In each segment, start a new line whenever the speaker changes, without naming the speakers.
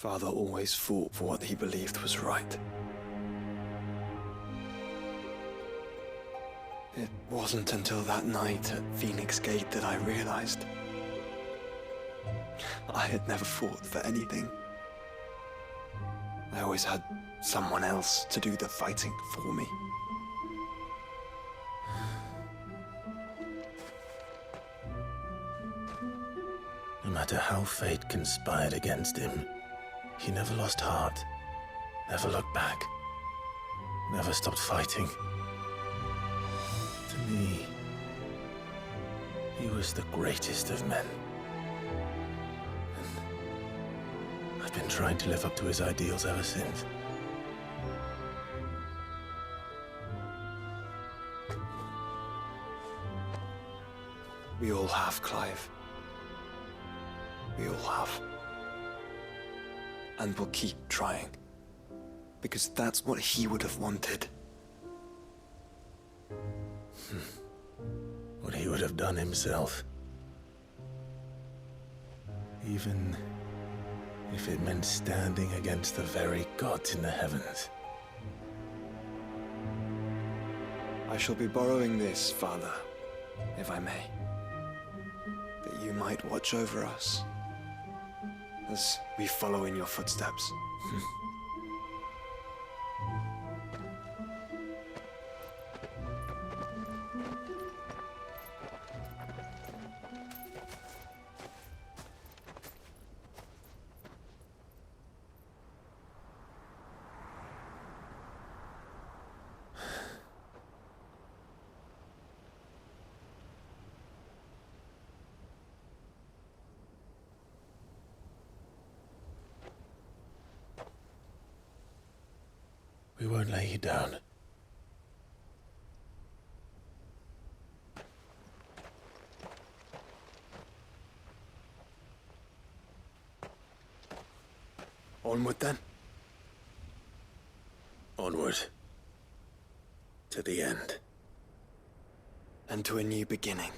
Father always fought for what he believed was right. It wasn't until that night at Phoenix Gate that I realized I had never fought for anything. I always had someone else to do the fighting for me.
No matter how fate conspired against him, he never lost heart, never looked back, never stopped fighting. To me, he was the greatest of men. And I've been trying to live up to his ideals ever since.
We all have, Clive. We all have. And we'll keep trying. Because that's what he would have wanted.
What he would have done himself. Even if it meant standing against the very gods in the heavens.
I shall be borrowing this, Father, if I may. That you might watch over us as we follow in your footsteps.
We won't lay you down.
Onward then.
Onward. To the end.
And to a new beginning.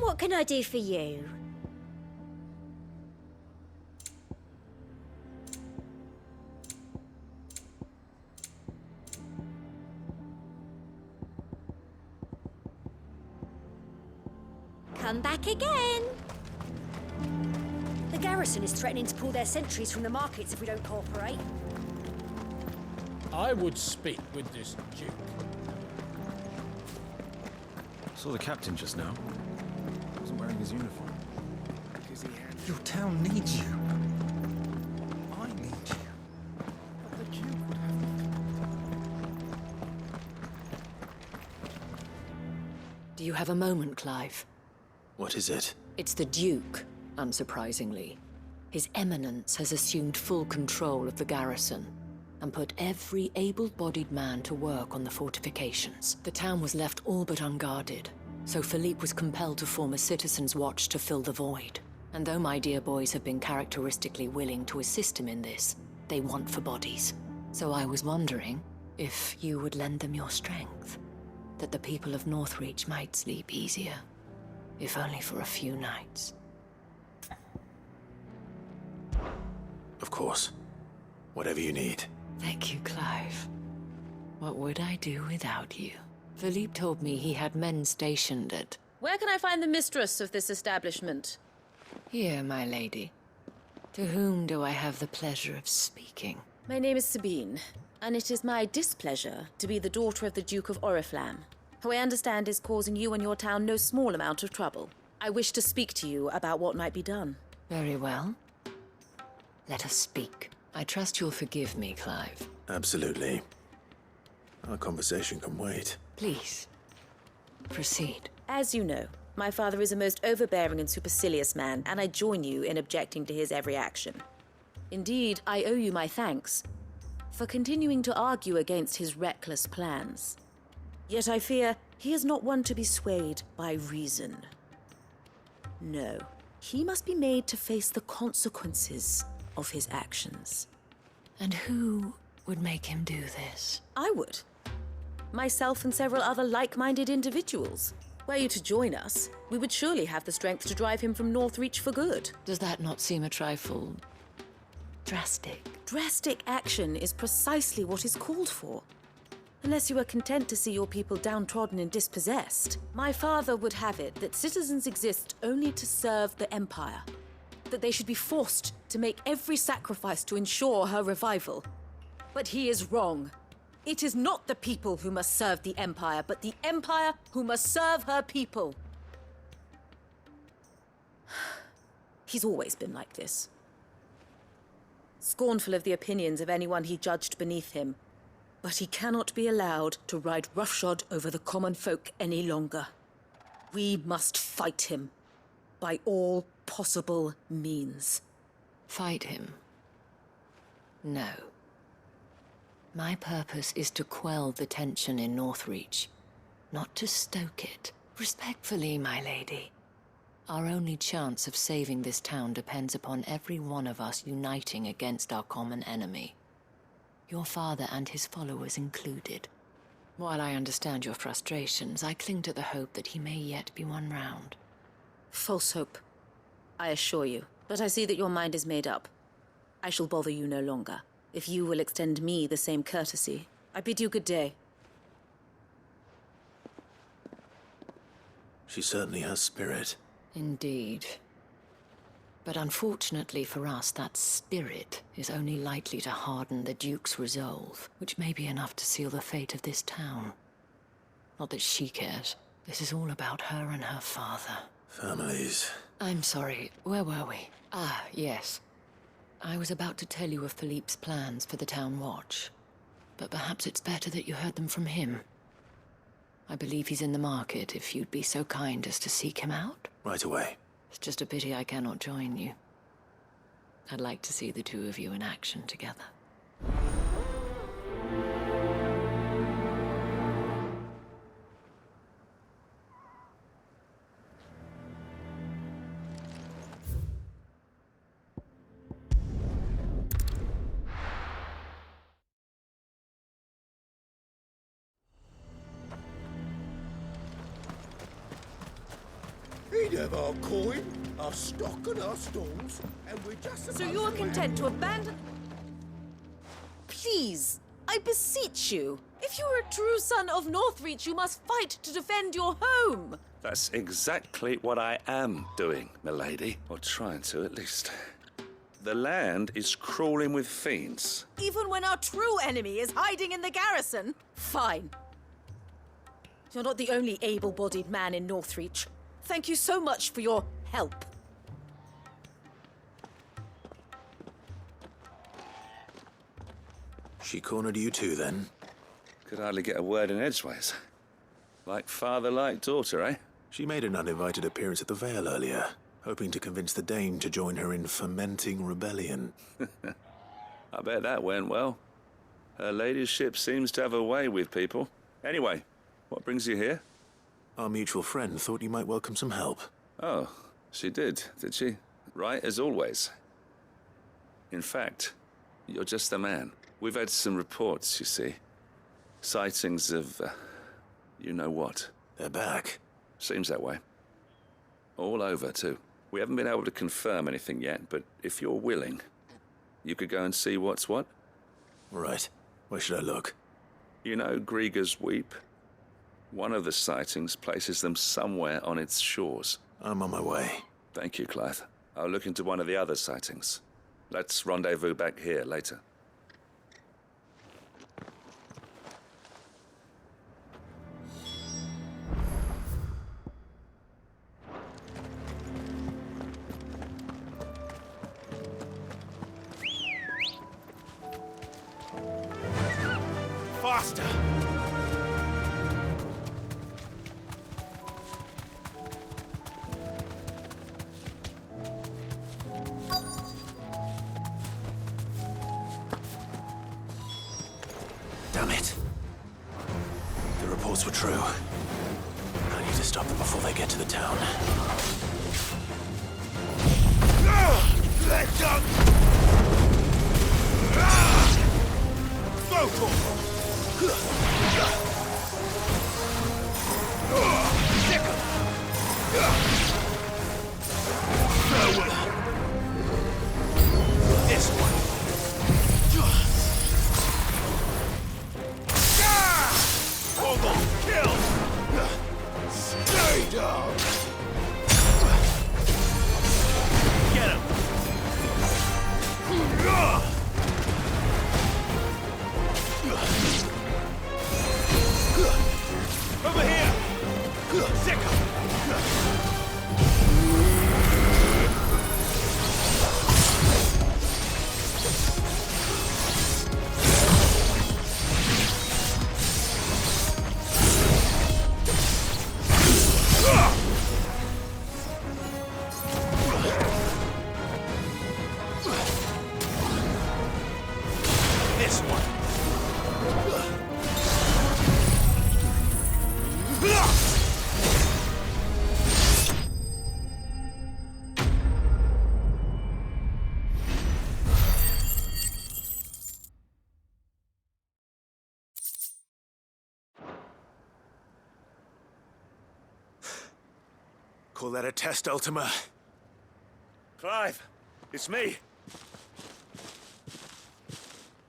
What can I do for you? Come back again.
The garrison is threatening to pull their sentries from the markets if we don't cooperate.
I would speak with this Duke.
Saw the captain just now. Wasn't wearing his uniform.
Because he had...
Your town needs you. I need you.
But the Duke would have me.
Do you have a moment, Clive?
What is it?
It's the Duke, unsurprisingly. His Eminence has assumed full control of the garrison and put every able-bodied man to work on the fortifications. The town was left all but unguarded, so Philippe was compelled to form a citizens' watch to fill the void. And though my dear boys have been characteristically willing to assist him in this, they want for bodies. So I was wondering if you would lend them your strength, that the people of Northreach might sleep easier, if only for a few nights.
Of course. Whatever you need.
Thank you, Clive. What would I do without you? Philippe told me he had men stationed at...
Where can I find the mistress of this establishment?
Here, my lady. To whom do I have the pleasure of speaking?
My name is Sabine, and it is my displeasure to be the daughter of the Duke of Oriflamme, who I understand is causing you and your town no small amount of trouble. I wish to speak to you about what might be done.
Very well. Let us speak. I trust you'll forgive me, Clive.
Absolutely. Our conversation can wait.
Please, proceed.
As you know, my father is a most overbearing and supercilious man, and I join you in objecting to his every action. Indeed, I owe you my thanks for continuing to argue against his reckless plans. Yet I fear he is not one to be swayed by reason. No, he must be made to face the consequences of his actions.
And who would make him do this?
I would. Myself and several other like-minded individuals. Were you to join us, we would surely have the strength to drive him from Northreach for good.
Does that not seem a trifle... drastic?
Drastic action is precisely what is called for. Unless you are content to see your people downtrodden and dispossessed. My father would have it that citizens exist only to serve the Empire. That they should be forced to make every sacrifice to ensure her revival. But he is wrong. It is not the people who must serve the Empire, but the Empire who must serve her people. He's always been like this. Scornful of the opinions of anyone he judged beneath him. But he cannot be allowed to ride roughshod over the common folk any longer. We must fight him by all possible means.
Fight him? No. My purpose is to quell the tension in Northreach, not to stoke it. Respectfully, my lady. Our only chance of saving this town depends upon every one of us uniting against our common enemy. Your father and his followers included. While I understand your frustrations, I cling to the hope that he may yet be won round.
False hope, I assure you. But I see that your mind is made up. I shall bother you no longer. If you will extend me the same courtesy, I bid you good day.
She certainly has spirit.
Indeed. But unfortunately for us, that spirit is only likely to harden the Duke's resolve, which may be enough to seal the fate of this town. Not that she cares. This is all about her and her father.
Families.
I'm sorry, where were we? Ah, yes. I was about to tell you of Philippe's plans for the town watch. But perhaps it's better that you heard them from him. I believe he's in the market, if you'd be so kind as to seek him out.
Right away.
It's just a pity I cannot join you. I'd like to see the two of you in action together.
He'd have our coin, our stock and our stalls, and we're just
So you are content to abandon... Please, I beseech you. If you are a true son of Northreach, you must fight to defend your home.
That's exactly what I am doing, milady. Or trying to, at least. The land is crawling with fiends.
Even when our true enemy is hiding in the garrison? Fine. You're not the only able-bodied man in Northreach. Thank you so much for your help.
She cornered you too, then?
Could hardly get a word in edgeways. Like father, like daughter, eh?
She made an uninvited appearance at the Vale earlier, hoping to convince the Dane to join her in fomenting rebellion.
I bet that went well. Her ladyship seems to have a way with people. Anyway, what brings you here?
Our mutual friend thought you might welcome some help.
Oh, she did she? Right as always. In fact, you're just the man. We've had some reports, you see. Sightings of, you know what.
They're back.
Seems that way. All over, too. We haven't been able to confirm anything yet, but if you're willing, you could go and see what's what.
Right. Where should I look?
You know Grieger's Weep? One of the sightings places them somewhere on its shores.
I'm on my way.
Thank you, Clive. I'll look into one of the other sightings. Let's rendezvous back here later.
Faster! Damn it. The reports were true. I need to stop them before they get to the town. Let them! This one. Ogle, kill! Stay down! Get him! Over here! Sick him! This one. Call that a test, Ultima?
Clive, it's me.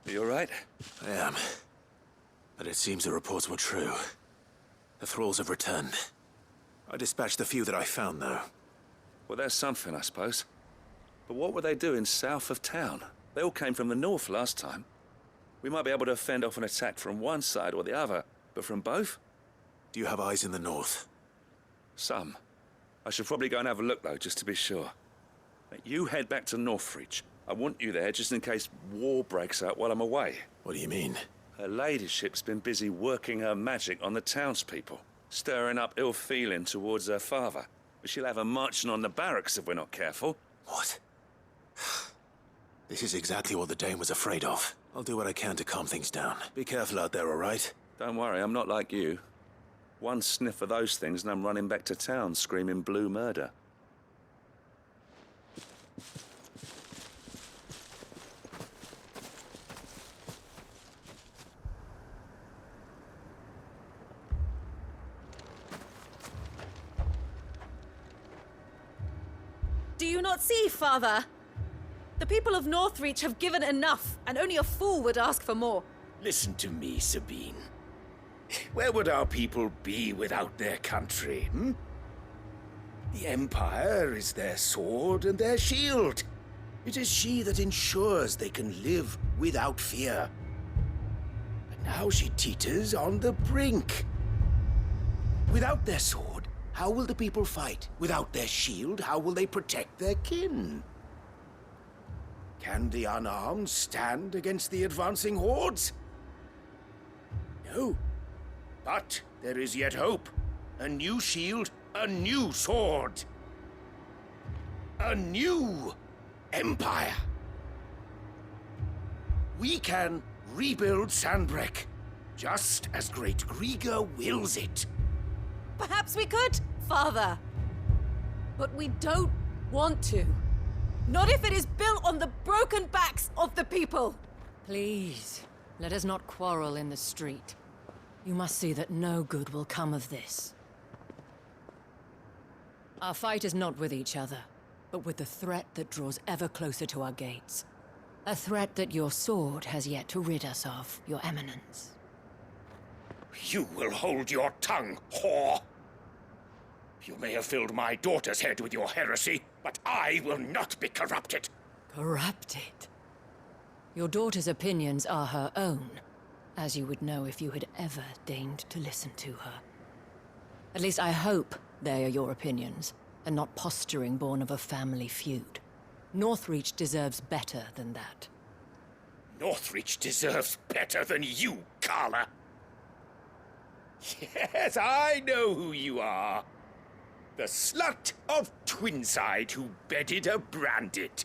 Are you all right?
I am. But it seems the reports were true. The thralls have returned. I dispatched the few that I found, though.
Well, there's something, I suppose. But what were they doing south of town? They all came from the north last time. We might be able to fend off an attack from one side or the other, but from both?
Do you have eyes in the north?
Some. I should probably go and have a look, though, just to be sure. You head back to Northreach. I want you there just in case war breaks out while I'm away.
What do you mean?
Her ladyship's been busy working her magic on the townspeople, stirring up ill feeling towards her father. But she'll have her marching on the barracks if we're not careful.
What? This is exactly what the Dane was afraid of. I'll do what I can to calm things down. Be careful out there, all right?
Don't worry, I'm not like you. One sniff of those things and I'm running back to town screaming blue murder.
Do you not see, Father? The people of Northreach have given enough, and only a fool would ask for more.
Listen to me, Sabine. Where would our people be without their country, hmm? The Empire is their sword and their shield. It is she that ensures they can live without fear. But now she teeters on the brink. Without their sword, how will the people fight? Without their shield, how will they protect their kin? Can the unarmed stand against the advancing hordes? No. But there is yet hope. A new shield, a new sword. A new empire. We can rebuild Sandbreck, just as great Grieger wills it.
Perhaps we could, Father. But we don't want to. Not if it is built on the broken backs of the people.
Please, let us not quarrel in the street. You must see that no good will come of this. Our fight is not with each other, but with the threat that draws ever closer to our gates. A threat that your sword has yet to rid us of, Your Eminence.
You will hold your tongue, whore! You may have filled my daughter's head with your heresy, but I will not be corrupted!
Corrupted? Your daughter's opinions are her own, as you would know if you had ever deigned to listen to her. At least I hope they are your opinions, and not posturing born of a family feud. Northreach deserves better than that.
Northreach deserves better than you, Carla! Yes, I know who you are. The slut of Twinside who bedded a Brandit.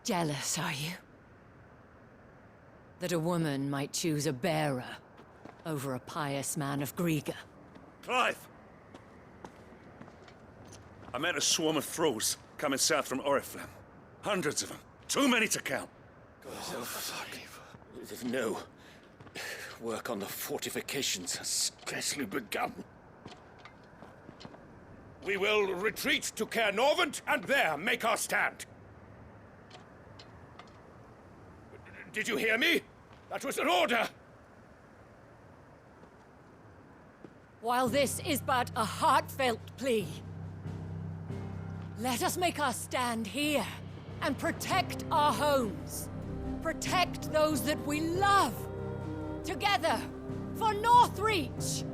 Jealous, are you? That a woman might choose a bearer over a pious man of Griega.
Clive! I met a swarm of thralls coming south from Oriflamme. Hundreds of them. Too many to count.
No. Work on the fortifications has scarcely begun. We will retreat to Caer Norvent and there make our stand. Did you hear me? That was an order!
While this is but a heartfelt plea, let us make our stand here and protect our homes. Protect those that we love. Together, for Northreach!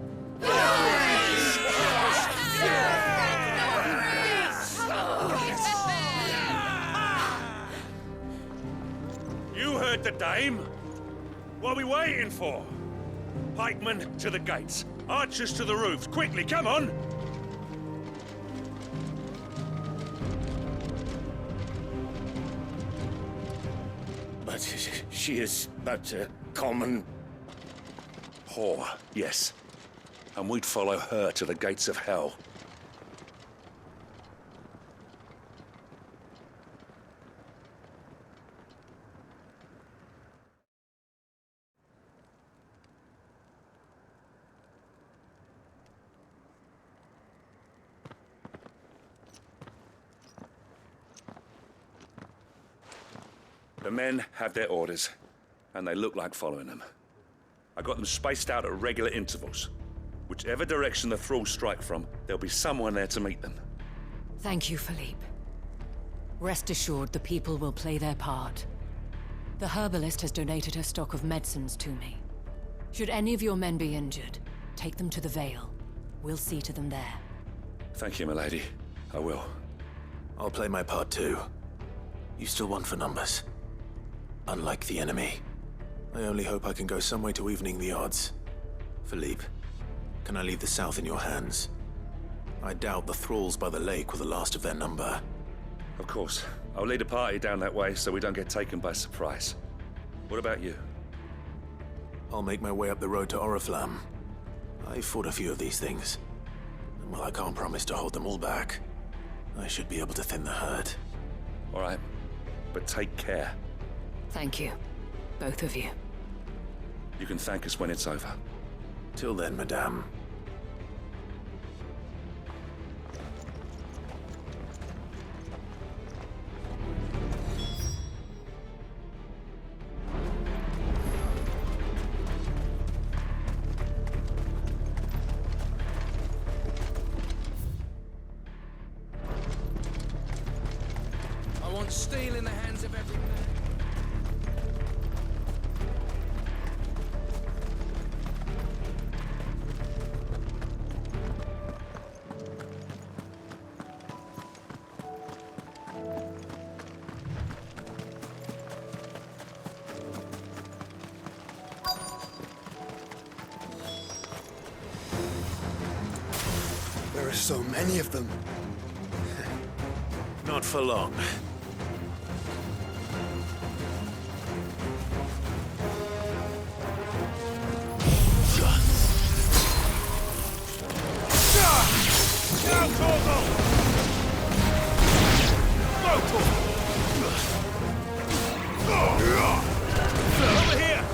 You heard the dame. What are we waiting for? Pikemen to the gates. Archers to the roofs. Quickly, come on!
But she is but a common...
Whore, yes. And we'd follow her to the gates of hell. The men have their orders, and they look like following them. I got them spaced out at regular intervals. Whichever direction the thralls strike from, there'll be someone there to meet them.
Thank you, Philippe. Rest assured the people will play their part. The herbalist has donated her stock of medicines to me. Should any of your men be injured, take them to the Vale. We'll see to them there.
Thank you, milady. I will.
I'll play my part too. You still want for numbers. Unlike the enemy. I only hope I can go some way to evening the odds. Philippe, can I leave the south in your hands? I doubt the thralls by the lake were the last of their number.
Of course. I'll lead a party down that way so we don't get taken by surprise. What about you?
I'll make my way up the road to Oriflamme. I fought a few of these things. And while I can't promise to hold them all back, I should be able to thin the herd.
All right. But take care.
Thank you. Both of you.
You can thank us when it's over.
Till then, madame.
I want steel in the hands of every man.
There are so many of them.
Not for long.
Over here!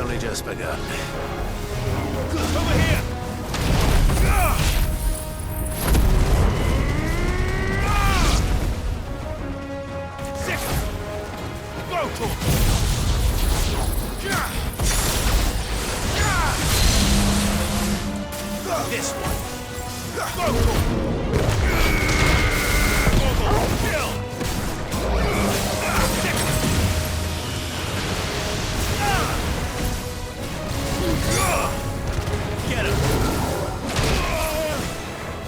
only just begun.
Over here! Go, Thor! This one! Go, Thor! Kill! Get him!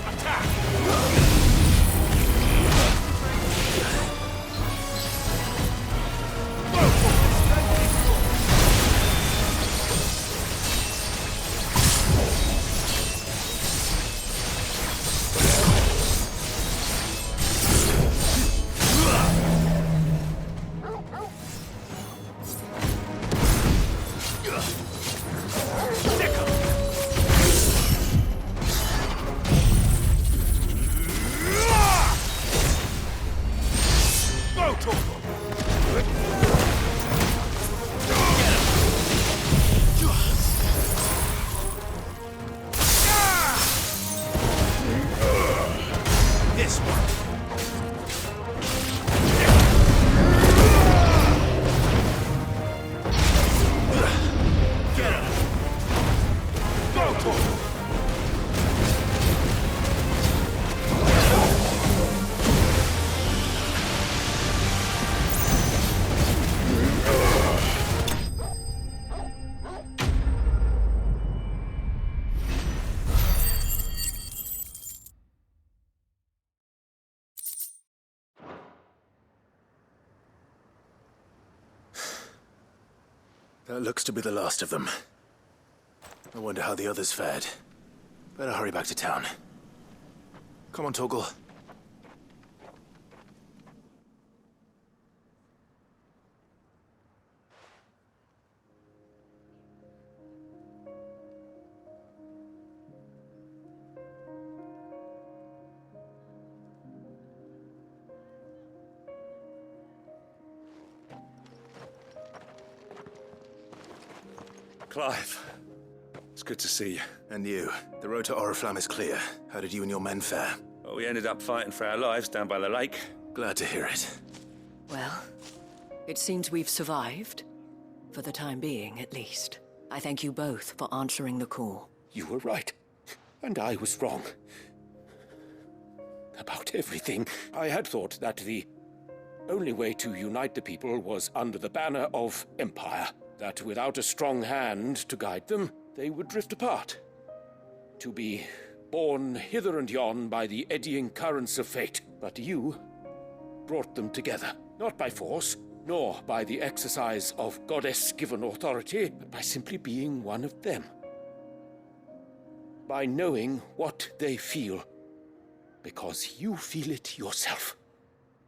Attack! This one. Get him. Go, Thor.
That looks to be the last of them. I wonder how the others fared. Better hurry back to town. Come on, Torgal.
Clive, it's good to see you.
And you. The road to Oriflamme is clear. How did you and your men fare?
Well, we ended up fighting for our lives down by the lake.
Glad to hear it.
Well, it seems we've survived. For the time being, at least. I thank you both for answering the call.
You were right, and I was wrong. About everything. I had thought that the only way to unite the people was under the banner of Empire. That without a strong hand to guide them, they would drift apart. To be borne hither and yon by the eddying currents of fate. But you brought them together, not by force, nor by the exercise of goddess-given authority, but by simply being one of them. By knowing what they feel, because you feel it yourself.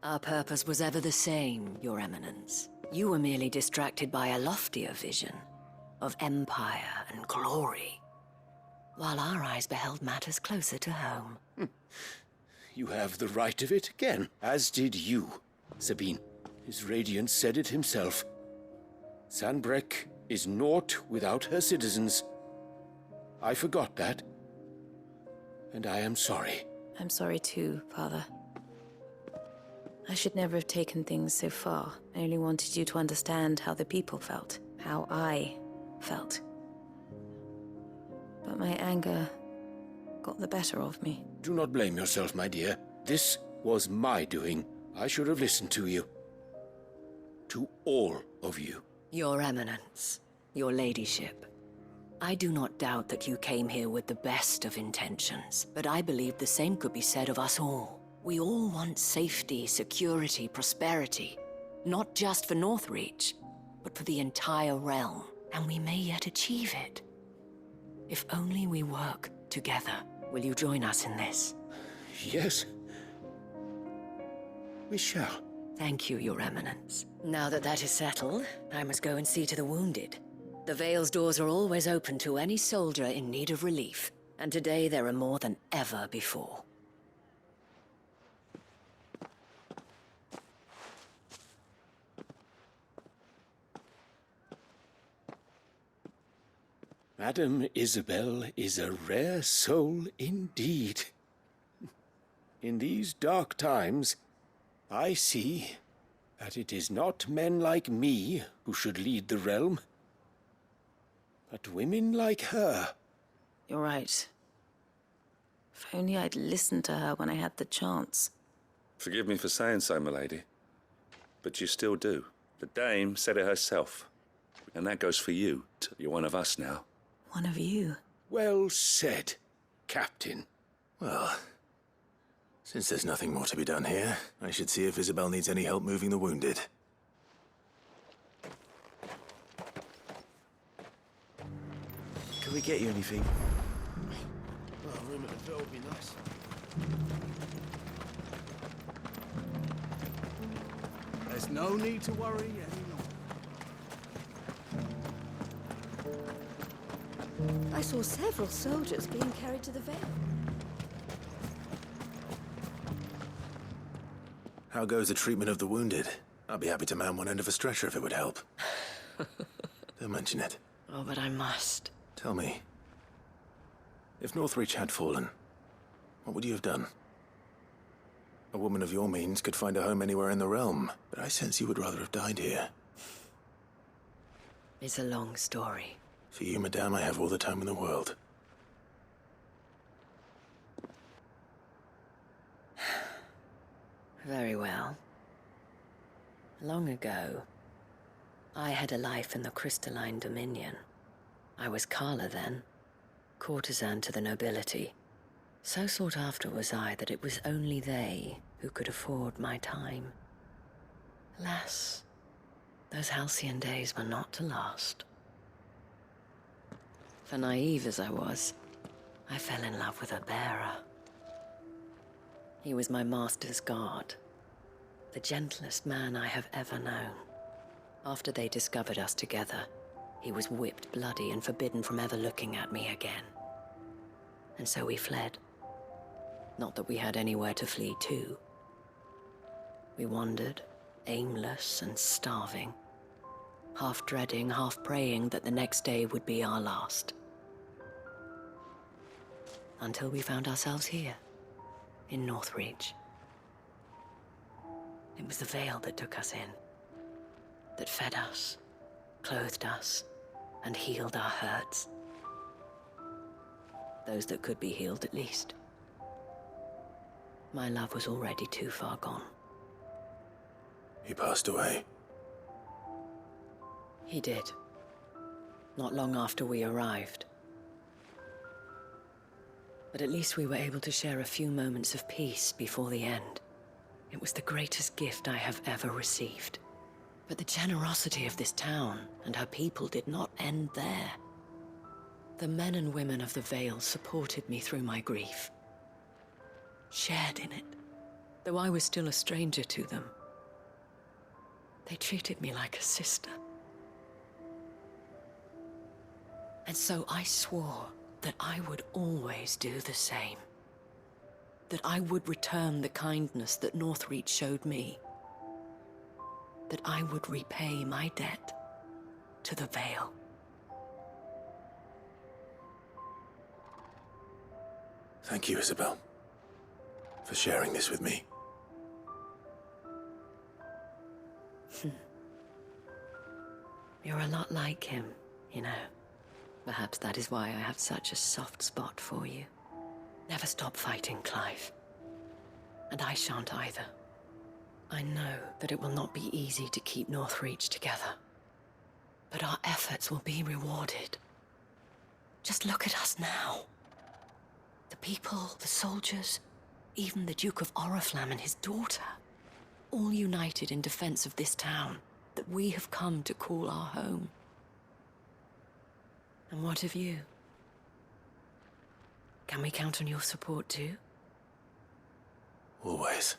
Our purpose was ever the same, Your Eminence. You were merely distracted by a loftier vision of empire and glory, while our eyes beheld matters closer to home.
You have the right of it again, as did you, Sabine. His radiance said it himself. Sanbreque is naught without her citizens. I forgot that, and I am sorry.
I'm sorry too, Father. I should never have taken things so far. I only wanted you to understand how the people felt, how I felt. But my anger got the better of me.
Do not blame yourself, my dear. This was my doing. I should have listened to you. To all of you.
Your Eminence, your ladyship. I do not doubt that you came here with the best of intentions, but I believe the same could be said of us all. We all want safety, security, prosperity. Not just for Northreach, but for the entire realm. And we may yet achieve it. If only we work together. Will you join us in this?
Yes. We shall.
Thank you, Your Eminence. Now that that is settled, I must go and see to the wounded. The Vale's doors are always open to any soldier in need of relief, and today there are more than ever before.
Madam Isabel is a rare soul indeed. In these dark times, I see that it is not men like me who should lead the realm, but women like her.
You're right. If only I'd listened to her when I had the chance.
Forgive me for saying so, milady, but you still do. The dame said it herself, and that goes for you. You're one of us now.
One of you.
Well said, Captain.
Well, since there's nothing more to be done here, I should see if Isabel needs any help moving the wounded.
Can we get you anything?
Well, a room at the door would be nice. There's no need to worry anymore.
I saw several soldiers being carried to the Vale.
How goes the treatment of the wounded? I'll be happy to man one end of a stretcher if it would help. Don't mention it.
Oh, but I must.
Tell me, if Northreach had fallen, what would you have done? A woman of your means could find a home anywhere in the realm, but I sense you would rather have died here.
It's a long story.
For you, madame, I have all the time in the world.
Very well. Long ago, I had a life in the Crystalline Dominion. I was Carla then, courtesan to the nobility. So sought after was I that it was only they who could afford my time. Alas, those halcyon days were not to last. For naive as I was, I fell in love with a bearer. He was my master's guard, the gentlest man I have ever known. After they discovered us together, he was whipped bloody and forbidden from ever looking at me again. And so we fled. Not that we had anywhere to flee to. We wandered, aimless and starving, half dreading, half praying that the next day would be our last. Until we found ourselves here, in Northreach. It was the Vale that took us in, that fed us, clothed us, and healed our hurts. Those that could be healed, at least. My love was already too far gone.
He passed away.
He did. Not long after we arrived. But at least we were able to share a few moments of peace before the end. It was the greatest gift I have ever received. But the generosity of this town and her people did not end there. The men and women of the Vale supported me through my grief, shared in it, though I was still a stranger to them. They treated me like a sister. And so I swore that I would always do the same. That I would return the kindness that Northreach showed me. That I would repay my debt to the Vale.
Thank you, Isabel, for sharing this with me.
You're a lot like him, you know. Perhaps that is why I have such a soft spot for you. Never stop fighting, Clive. And I shan't either. I know that it will not be easy to keep Northreach together. But our efforts will be rewarded. Just look at us now. The people, the soldiers, even the Duke of Oriflamme and his daughter, all united in defense of this town that we have come to call our home. And what of you? Can we count on your support too?
Always.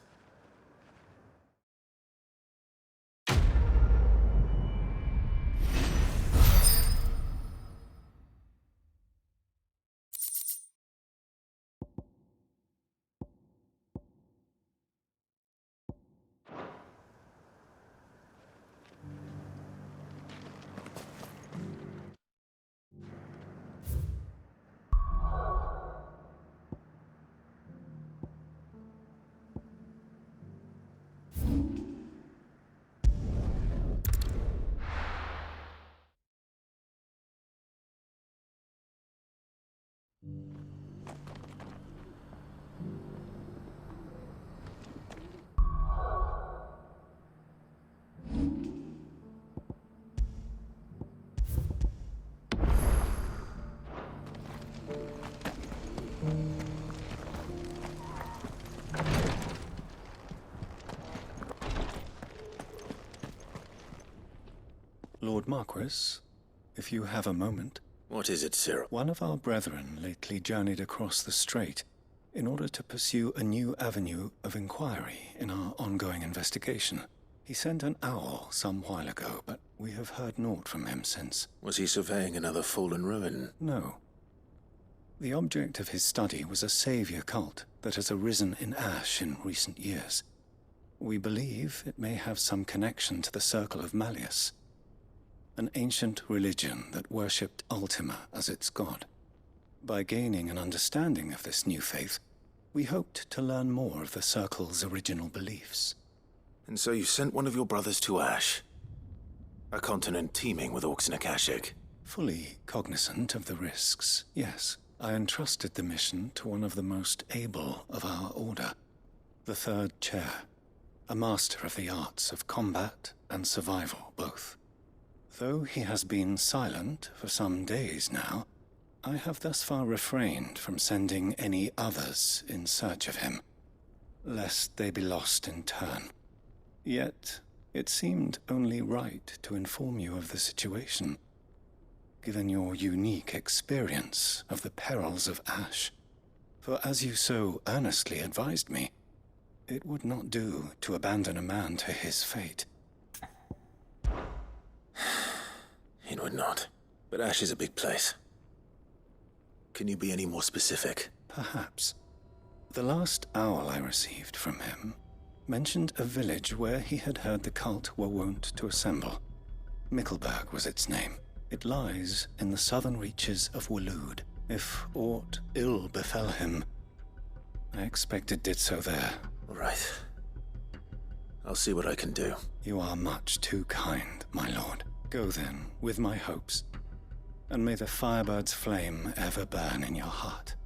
Lord Marquis, if you have a moment.
What is it, Cyril?
One of our brethren lately journeyed across the strait in order to pursue a new avenue of inquiry in our ongoing investigation. He sent an owl some while ago, but we have heard naught from him since.
Was he surveying another fallen ruin?
No. The object of his study was a savior cult that has arisen in Ash in recent years. We believe it may have some connection to the Circle of Malleus, an ancient religion that worshipped Ultima as its god. By gaining an understanding of this new faith, we hoped to learn more of the Circle's original beliefs.
And so you sent one of your brothers to Ash, a continent teeming with orcs and Akashic.
Fully cognizant of the risks, yes. I entrusted the mission to one of the most able of our order, the Third Chair, a master of the arts of combat and survival both. Though he has been silent for some days now, I have thus far refrained from sending any others in search of him, lest they be lost in turn. Yet, it seemed only right to inform you of the situation, given your unique experience of the perils of Ash. For as you so earnestly advised me, it would not do to abandon a man to his fate.
It would not. But Ash is a big place. Can you be any more specific?
Perhaps. The last owl I received from him mentioned a village where he had heard the cult were wont to assemble. Mickleburg was its name. It lies in the southern reaches of Waloed. If aught ill befell him, I expect it did so there.
Right. I'll see what I can do.
You are much too kind, my lord. Go then, with my hopes, and may the Firebird's flame ever burn in your heart.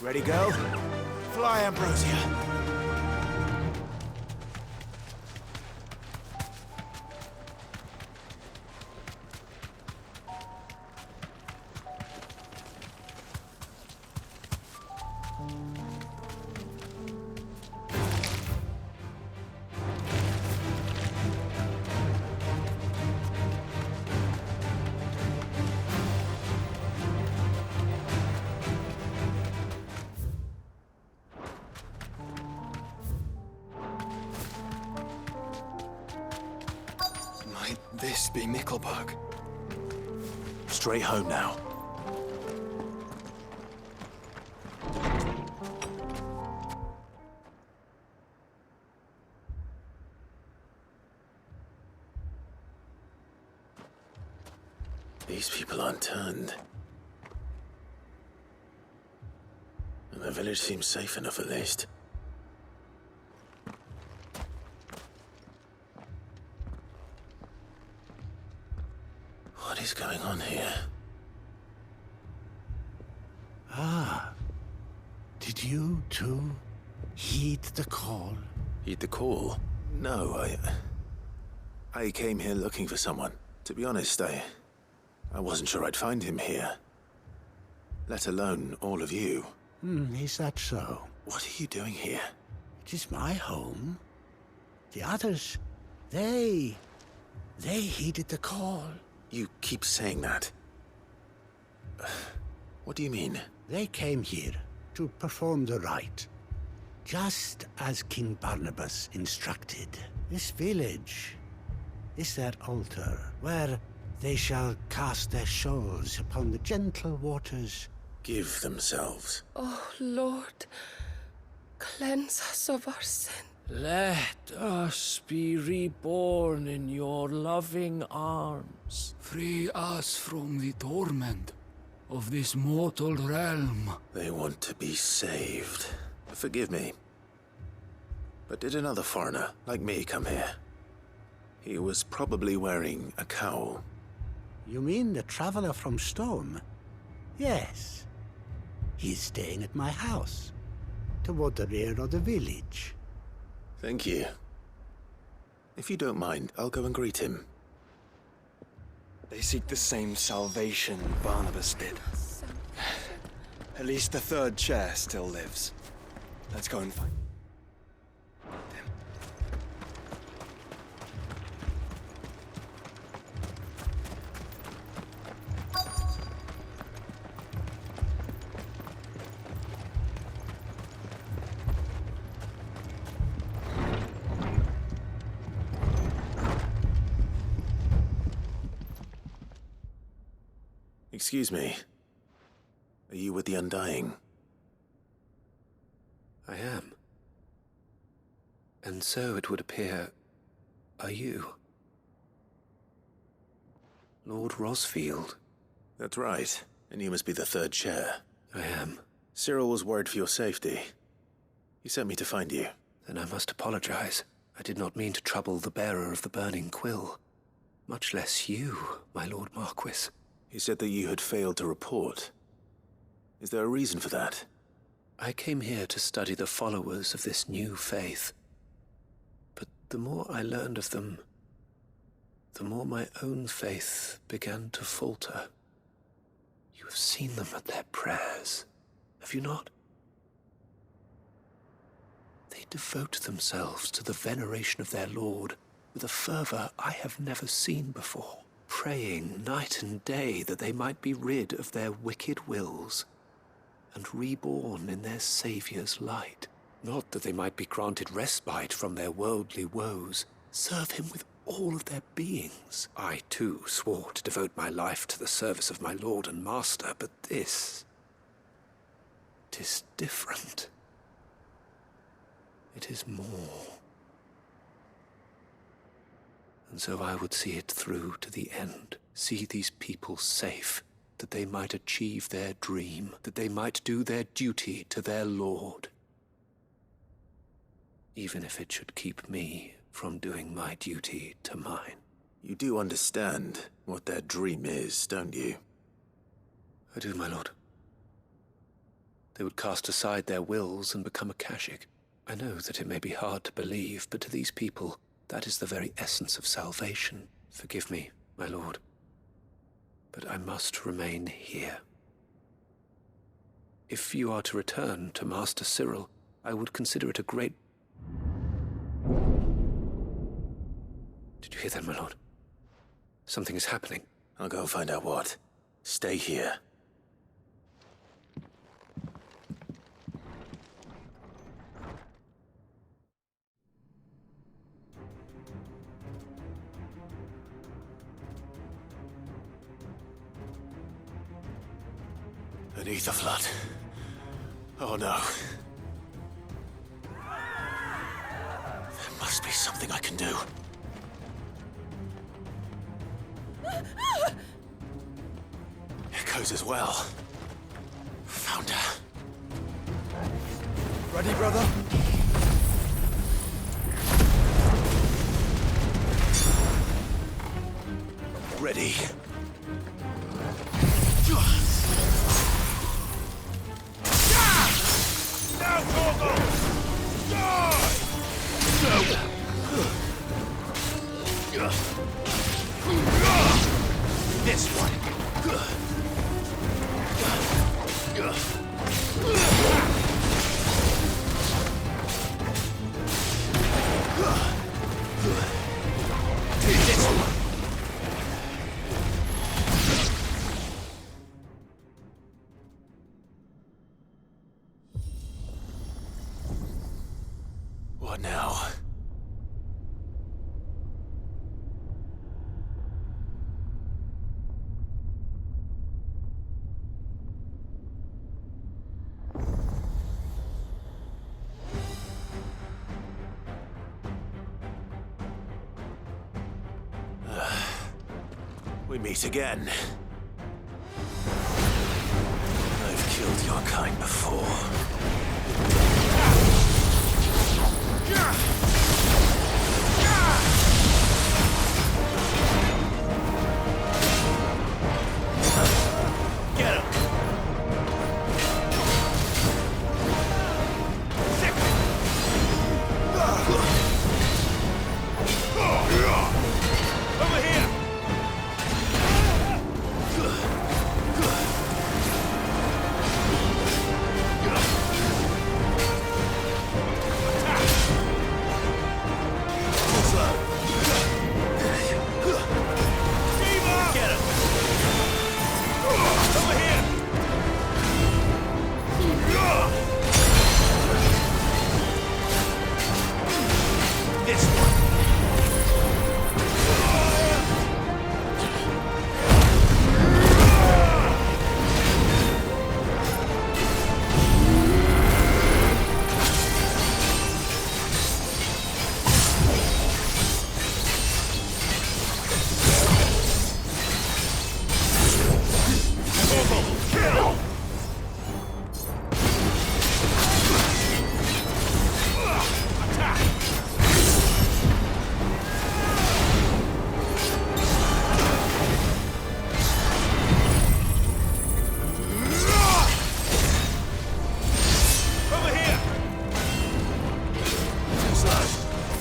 Ready, go? Fly, Ambrosia.
Might this be Mickleburg?
Straight home now. These people aren't turned. And the village seems safe enough at least. What is going on here?
Ah. Did you, too, heed the call?
Heed the call? No, I came here looking for someone. To be honest, I wasn't sure I'd find him here. Let alone all of you.
Is that so?
What are you doing here?
It is my home. The others, they heeded the call.
You keep saying that. What do you mean?
They came here to perform the rite, just as King Barnabas instructed. This village is their altar, where they shall cast their souls upon the gentle waters.
Give themselves.
Oh, Lord, cleanse us of our sin.
Let us be reborn in your loving arms.
Free us from the torment of this mortal realm.
They want to be saved. Forgive me. But did another foreigner, like me, come here? He was probably wearing a cowl.
You mean the traveler from Storm? Yes. He's staying at my house, toward the rear of the village.
Thank you. If you don't mind, I'll go and greet him.
They seek the same salvation Barnabas did. At least the third chair still lives. Let's go and find him.
Excuse me. Are you with the Undying?
I am. And so it would appear, are you? Lord Rosfield?
That's right. And you must be the third chair.
I am.
Cyril was worried for your safety. He sent me to find you.
Then I must apologize. I did not mean to trouble the bearer of the burning quill. Much less you, my Lord Marquis.
He said that you had failed to report. Is there a reason for that?
I came here to study the followers of this new faith. But the more I learned of them, the more my own faith began to falter. You have seen them at their prayers, have you not? They devote themselves to the veneration of their Lord with a fervor I have never seen before, praying night and day that they might be rid of their wicked wills and reborn in their Saviour's light. Not that they might be granted respite from their worldly woes, serve him with all of their beings. I, too, swore to devote my life to the service of my Lord and Master, but this... 'tis different. It is more. And so I would see it through to the end, see these people safe, that they might achieve their dream, that they might do their duty to their Lord. Even if it should keep me from doing my duty to mine.
You do understand what their dream is, don't you?
I do, my lord. They would cast aside their wills and become a Kashik. I know that it may be hard to believe, but to these people, that is the very essence of salvation. Forgive me, my lord, but I must remain here. If you are to return to Master Cyril, I would consider it a great... Did you hear that, my lord? Something is happening.
I'll go and find out what. Stay here. Beneath the flood. Oh no. There must be something I can do. Echoes as well. Found her.
Ready, brother?
Ready.
Now, Gorgo! Die! No! This one. This one.
What now? We meet again. I've killed your kind before.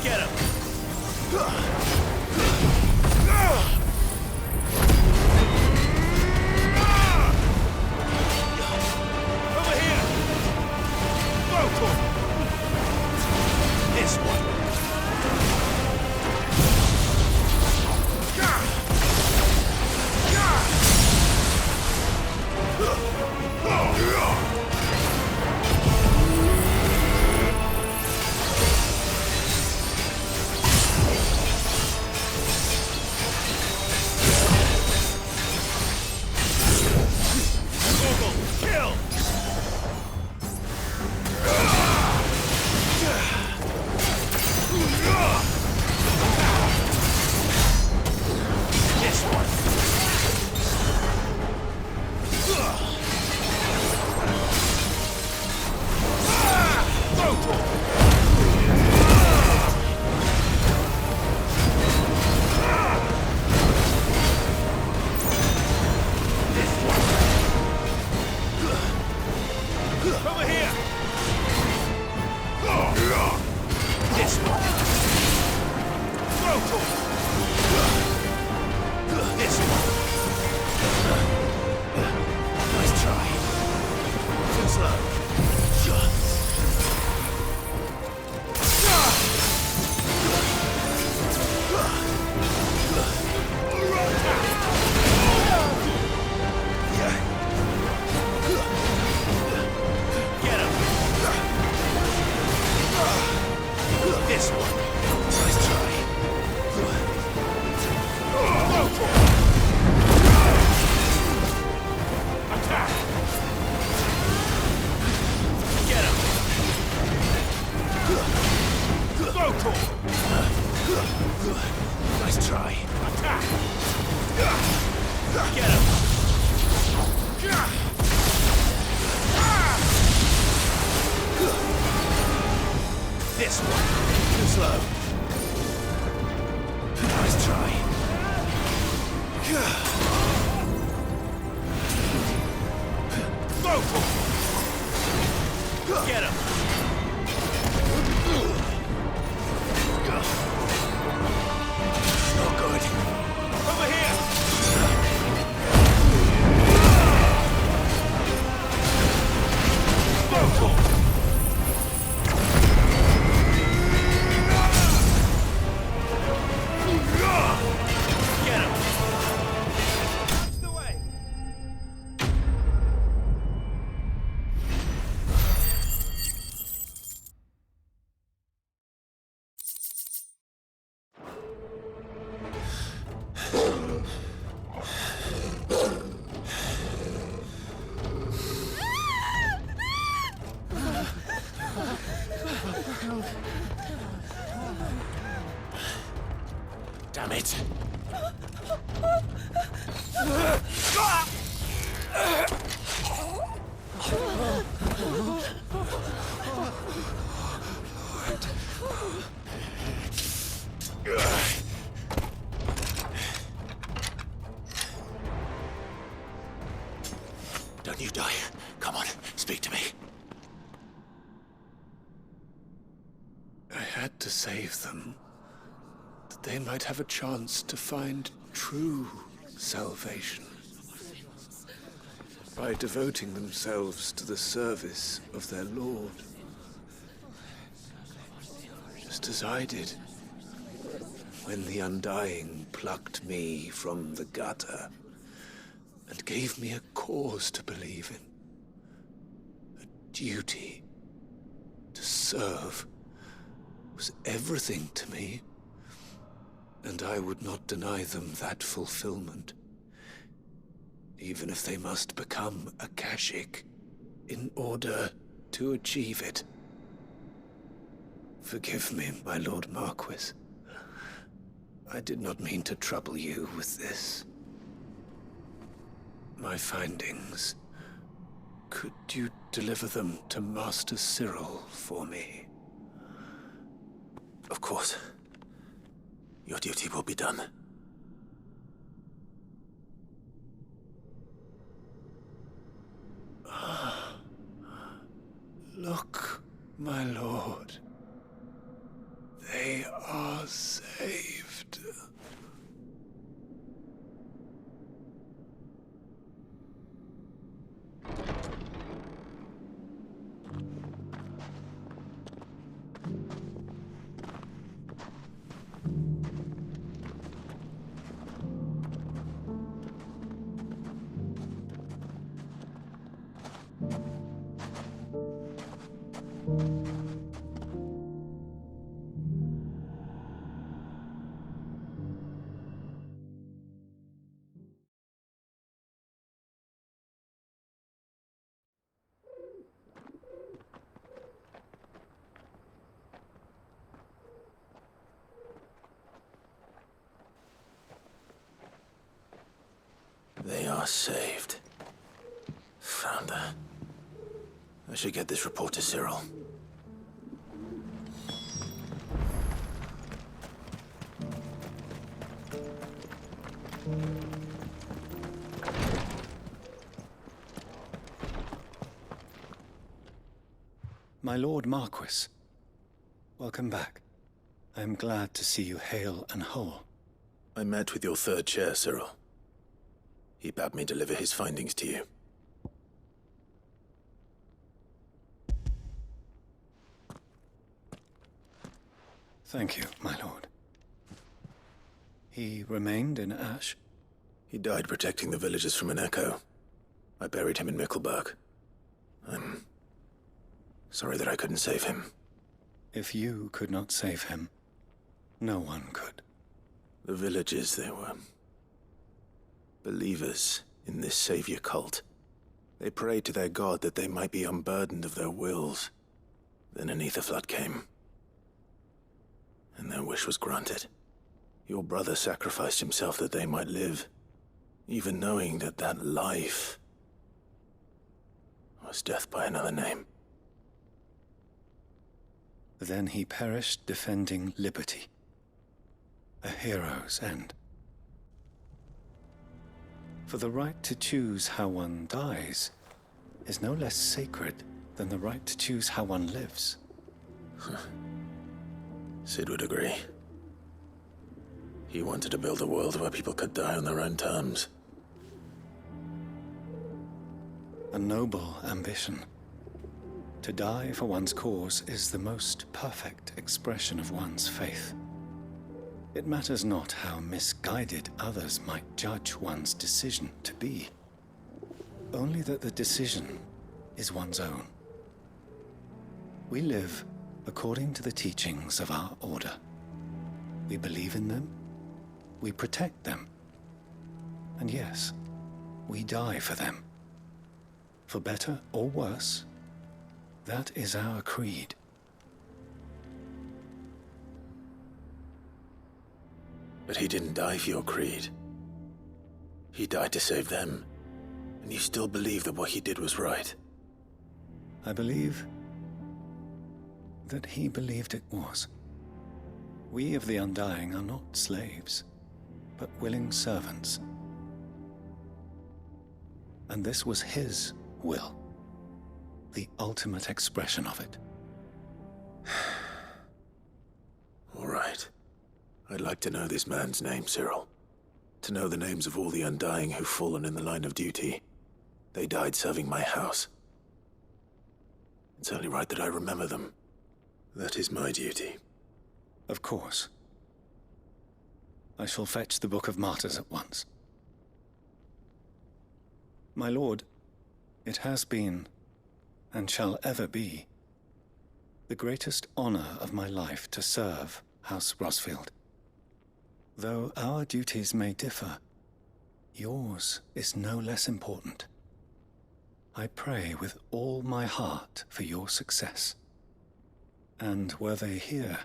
Get him! Over here! Nice try. Attack! Get him! This one. Too slow. Nice try. Get him! No good. Over here! it! Don't you die. Come on, speak to me.
I had to save them, that they might have a chance to find true salvation. By devoting themselves to the service of their Lord. Just as I did, when the Undying plucked me from the gutter and gave me a cause to believe in. A duty to serve was everything to me, and I would not deny them that fulfillment, even if they must become a Kashik in order to achieve it. Forgive me, my Lord Marquis. I did not mean to trouble you with this. My findings. Could you deliver them to Master Cyril for me?
Of course. Your duty will be done.
Look, my lord. They are saved.
They are saved. Founder. I should get this report to Cyril.
My Lord Marquis, welcome back. I am glad to see you hale and whole.
I met with your third chair, Cyril. He bade me deliver his findings to you.
Thank you, my lord. He remained in Ash?
He died protecting the villagers from an echo. I buried him in Mickelberg. I'm sorry that I couldn't save him.
If you could not save him, no one could.
The villagers, they were believers in this savior cult. They prayed to their god that they might be unburdened of their wills. Then an ether flood came, and their wish was granted. Your brother sacrificed himself that they might live, even knowing that that life was death by another name.
Then he perished defending liberty. A hero's end. For the right to choose how one dies is no less sacred than the right to choose how one lives.
Sid would agree. He wanted to build a world where people could die on their own terms.
A noble ambition. To die for one's cause is the most perfect expression of one's faith. It matters not how misguided others might judge one's decision to be. Only that the decision is one's own. We live according to the teachings of our order. We believe in them, we protect them, and yes, we die for them. For better or worse, that is our creed.
But he didn't die for your creed. He died to save them. And you still believe that what he did was right?
I believe that he believed it was. We of the Undying are not slaves, but willing servants. And this was his will, the ultimate expression of it.
All right. I'd like to know this man's name, Cyril. To know the names of all the Undying who've fallen in the line of duty. They died serving my house. It's only right that I remember them. That is my duty.
Of course. I shall fetch the Book of Martyrs at once. My lord, it has been, and shall ever be, the greatest honor of my life to serve House Rosfield. Though our duties may differ, yours is no less important. I pray with all my heart for your success. And were they here,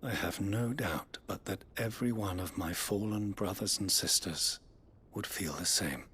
I have no doubt but that every one of my fallen brothers and sisters would feel the same.